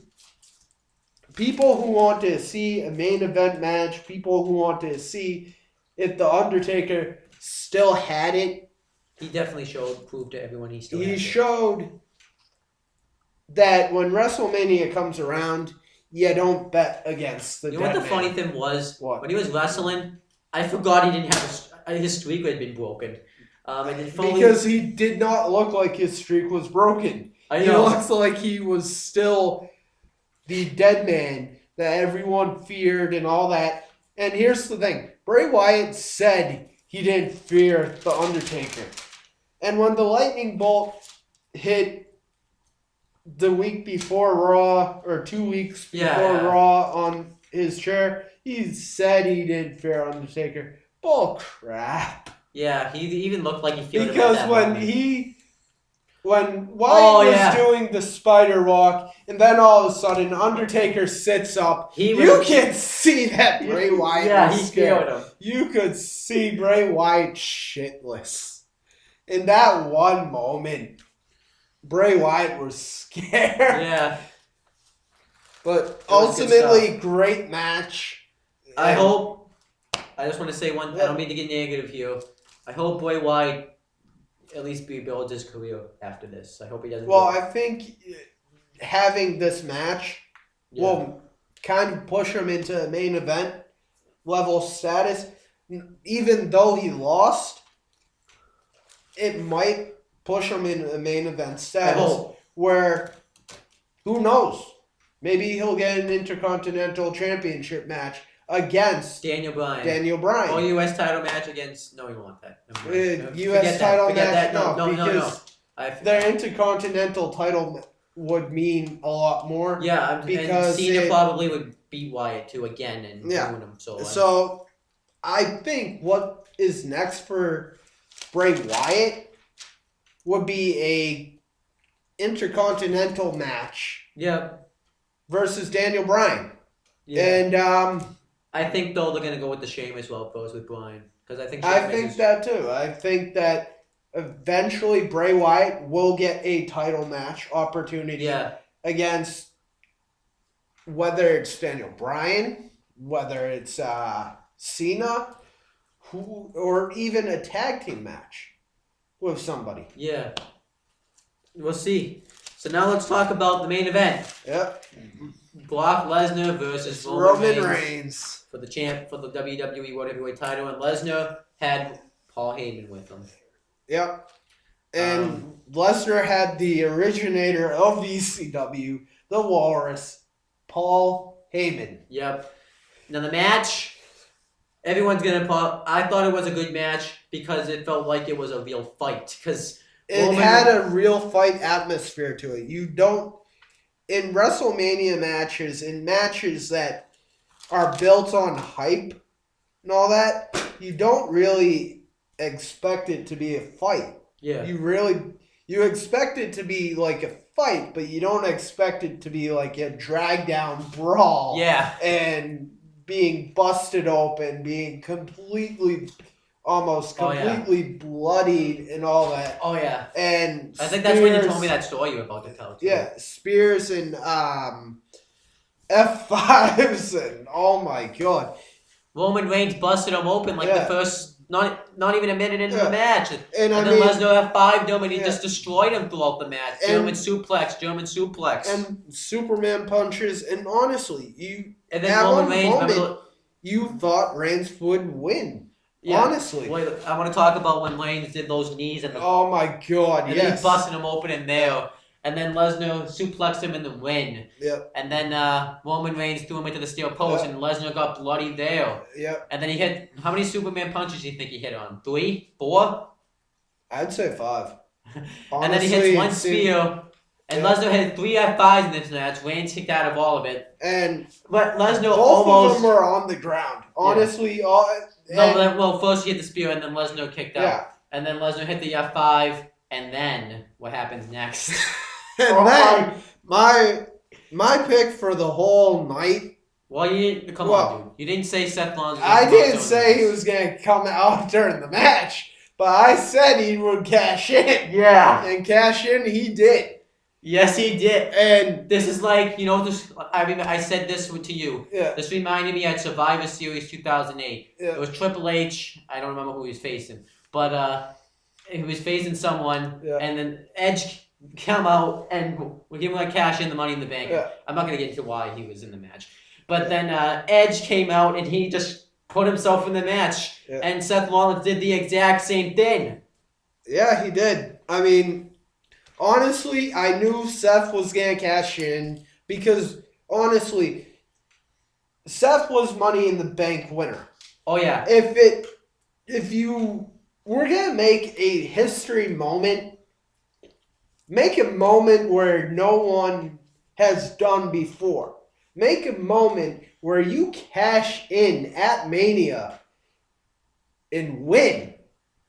people who want to see a main event match, people who want to see if The Undertaker still had it. He definitely proved to everyone he still had it. He showed that when WrestleMania comes around, you don't bet against the dead man. You know what the funny thing was? What? When he was wrestling, I forgot he didn't have his streak had been broken. Because he did not look like his streak was broken. I know. He looks like he was still the dead man that everyone feared and all that. And here's the thing. Bray Wyatt said he didn't fear The Undertaker. And when the lightning bolt hit the week before Raw, or 2 weeks before Raw on his chair, he said he didn't fear Undertaker. Bull crap. Yeah, he even looked like he feared because when Wyatt was doing the spider walk, and then all of a sudden Undertaker sits up, you can see that Bray Wyatt was scared. Him. You could see Bray Wyatt shitless. In that one moment, Bray Wyatt was scared. Yeah. But ultimately, great match. I just want to say one. I don't mean to get negative here. I hope Bray Wyatt at least rebuilds his career after this. I hope he doesn't. Well, I think having this match will kind of push him into a main event level status. Even though he lost, it might push him in a main event status where, who knows? Maybe he'll get an Intercontinental Championship match against Daniel Bryan. Daniel Bryan. Or U.S. title match against... No, you want that. U.S. title match, No. because their Intercontinental title would mean a lot more. Yeah, because and Cena probably would beat Wyatt too again and ruin him. So I think what is next for Bray Wyatt would be a Intercontinental match. Yeah. Versus Daniel Bryan. Yeah. And I think though they're gonna go with the Sheamus route first with Bryan, because I think that too. I think that eventually Bray Wyatt will get a title match opportunity against, whether it's Daniel Bryan, whether it's Cena, or even a tag team match with somebody. Yeah. We'll see. So now let's talk about the main event. Yep. Brock Lesnar versus Roman Reigns for the WWE World Heavyweight title, and Lesnar had Paul Heyman with him. Yep. And Lesnar had the originator of ECW, the Walrus, Paul Heyman. Yep. Now the match, everyone's gonna pop. I thought it was a good match because it felt like it was a real fight. Because it had a real fight atmosphere to it. You don't, in WrestleMania matches, in matches that are built on hype and all that, you don't really expect it to be a fight. Yeah. You expect it to be like a fight, but you don't expect it to be like a drag down brawl. Yeah. And being busted open, being almost completely bloodied and all that. Oh yeah. And I think that's when you told me that story about the couch. Yeah, spears and F5s and oh my god. Roman Reigns busted him open like the first not even a minute into the match. And then Lesnar F5'd him and he just destroyed him throughout the match. German suplex. And Superman punches, and honestly, and then Roman Reigns, you thought Reigns would win. Yeah. Honestly. Wait, I want to talk about when Reigns did those knees and oh my god, and then he busted him open in there. And then Lesnar suplexed him in the win. Yep. And then Roman Reigns threw him into the steel post, and Lesnar got bloody there. Yep. And then he hit... How many Superman punches do you think he hit on? 3? 4? I'd say 5. And then he hits one spear. And Lesnar had 3 F5s in this match. Reigns kicked out of all of it. But Lesnar both of them were on the ground. Honestly, well, first he hit the spear, and then Lesnar kicked out. And then Lesnar hit the F5, and then what happens next? And then my pick for the whole night. Well, come on, dude. You didn't say Seth Rollins. I didn't say he was gonna come out during the match, but I said he would cash in. Yeah. And cash in, he did. Yes, he did. And this is like, this. I said this to you. Yeah. This reminded me at Survivor Series 2008. Yeah. It was Triple H. I don't remember who he was facing, but he was facing someone, and then Edge come out and we give him like cash in the Money in the Bank. Yeah. I'm not gonna get into why he was in the match, but then Edge came out and he just put himself in the match, and Seth Rollins did the exact same thing. Yeah, he did. I mean, honestly, I knew Seth was gonna cash in because honestly, Seth was Money in the Bank winner. Oh yeah. If you were gonna make a history moment. Make a moment where no one has done before. Make a moment where you cash in at Mania and win.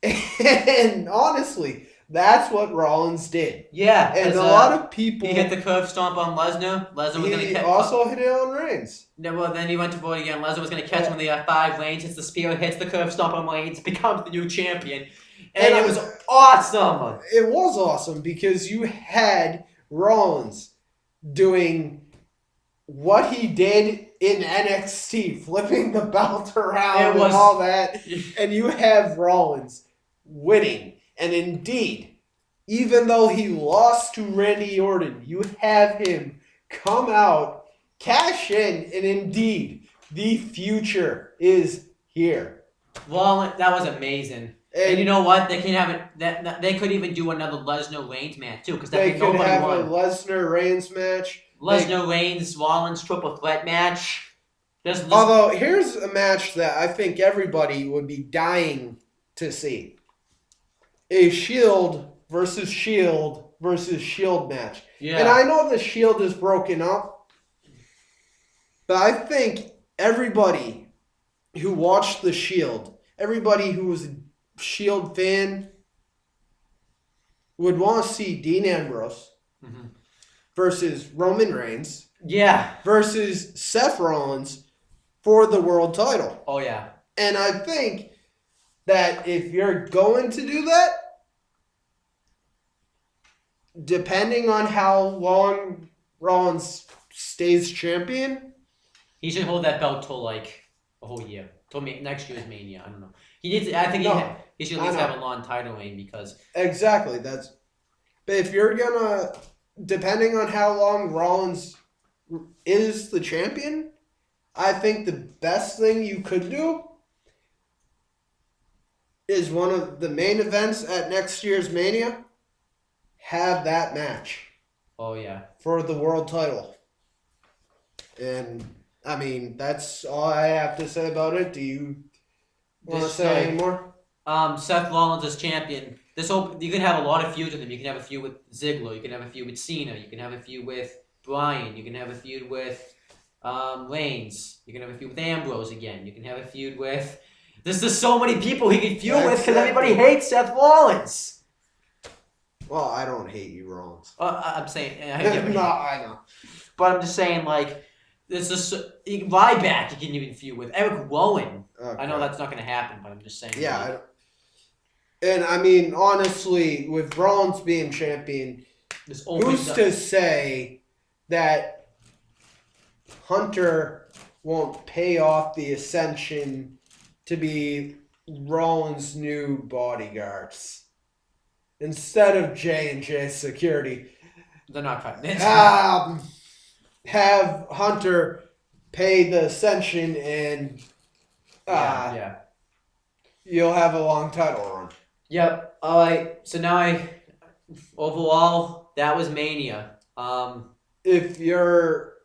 And honestly, that's what Rollins did. Yeah. And a lot of people... He hit the curb stomp on Lesnar. Lesnar was going to catch... He also hit it on Reigns. No, well, then he went to void again. Lesnar was going to catch him in the F5. Reigns hits the spear, hits the curb stomp on Reigns, becomes the new champion. And it was awesome. It was awesome because you had Rollins doing what he did in NXT, flipping the belt around and all that. And you have Rollins winning. And indeed, even though he lost to Randy Orton, you have him come out, cash in, and indeed, the future is here. Well, that was amazing. And you know what? They can have it. They could even do another Lesnar Reigns match too, because they could have a Lesnar Reigns match. Lesnar Reigns Rollins triple threat match. Although here's a match that I think everybody would be dying to see: a Shield versus Shield versus Shield match. Yeah. And I know the Shield is broken up, but I think everybody who watched the Shield, everybody who was a Shield fan, would want to see Dean Ambrose versus Roman Reigns versus Seth Rollins for the world title. Oh, yeah. And I think that if you're going to do that, depending on how long Rollins stays champion, he should hold that belt till like a whole year. Till next year's Mania. I don't know. He needs. I think he should at least have a long title reign because exactly But if you're gonna, depending on how long Rollins is the champion, I think the best thing you could do is one of the main events at next year's Mania. Have that match. Oh, yeah. For the world title. And, I mean, that's all I have to say about it. Do you want to say any more? Seth Rollins is champion. You can have a lot of feuds with him. You can have a feud with Ziggler. You can have a feud with Cena. You can have a feud with Bryan. You can have a feud with Reigns. You can have a feud with Ambrose again. You can have a feud with... There's just so many people he can feud with because everybody hates Seth Rollins. Well, I don't hate you, Rollins. I'm saying... No, I know. But I'm just saying, like, there's just... Ryback you can even feud with. Eric Rowan. Okay. I know that's not going to happen, but I'm just saying. Yeah. Like, and, I mean, honestly, with Rollins being champion, who's to say that Hunter won't pay off the Ascension to be Rollins' new bodyguards? Instead of J&J Security. They're not cutting it. Have Hunter pay the Ascension and you'll have a long title run. Yep. All right. So now overall, that was Mania. If you're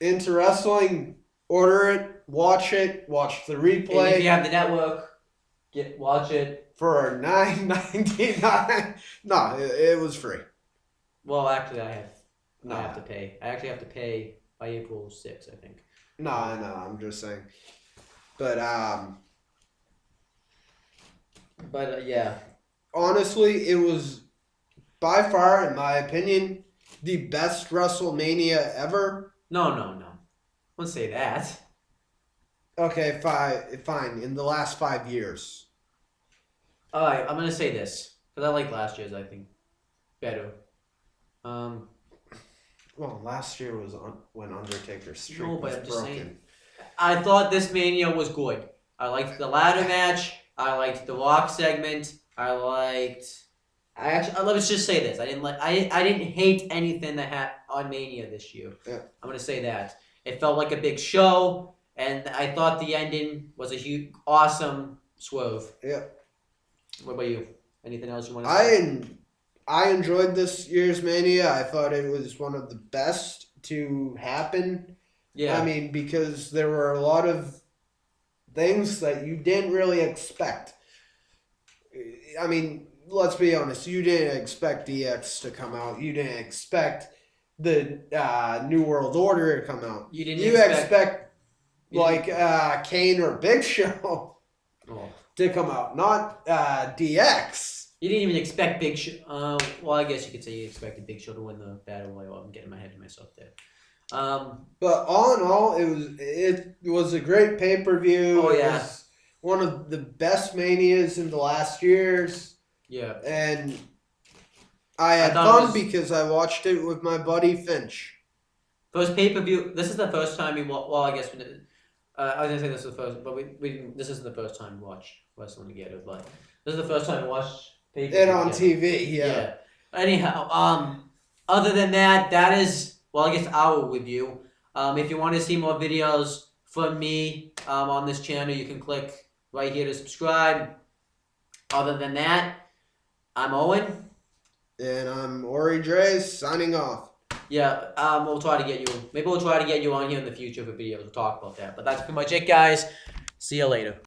into wrestling, order it, watch the replay. And if you have the network, watch it. For $9.99. No, it was free. Well, actually, I have to pay. I actually have to pay by April 6th, I think. No, I'm just saying. But yeah. Honestly, it was by far, in my opinion, the best WrestleMania ever. No. Don't say that. Okay, fine. In the last 5 years. All right, I'm gonna say this because I like last year's. I think better. Well, last year was when Undertaker's streak was broken. Saying, I thought this Mania was good. I liked the ladder match. I liked the Rock segment. Let's just say this. I didn't hate anything that had on Mania this year. Yeah. I'm gonna say that it felt like a big show, and I thought the ending was a huge, awesome swerve. Yeah. What about you? Anything else you want to say? I enjoyed this year's Mania. I thought it was one of the best to happen. Yeah. I mean, because there were a lot of things that you didn't really expect. I mean, let's be honest. You didn't expect DX to come out. You didn't expect the New World Order to come out. You didn't expect Kane or Big Show. Oh. To come out, not DX. You didn't even expect Big Show. Well, I guess you could say you expected Big Show to win the Battle Royal. I'm getting my head to myself there. But all in all, it was a great pay-per-view. Oh, yeah. It was one of the best Manias in the last years. Yeah. And I had fun because I watched it with my buddy Finch. First pay-per-view. This is the first time we watched. Well, I guess I was gonna say this is the first, but this isn't the first time we watched wrestling together. But this is the first time we watched pay-per-view it on TV. Yeah. Anyhow, other than that is, well, I guess our review. If you want to see more videos from me on this channel, you can click right here to subscribe. Other than that, I'm Owen. And I'm Ori Dres, signing off. Yeah, we'll try to get you. Maybe we'll try to get you on here in the future for videos. We'll talk about that. But that's pretty much it, guys. See you later.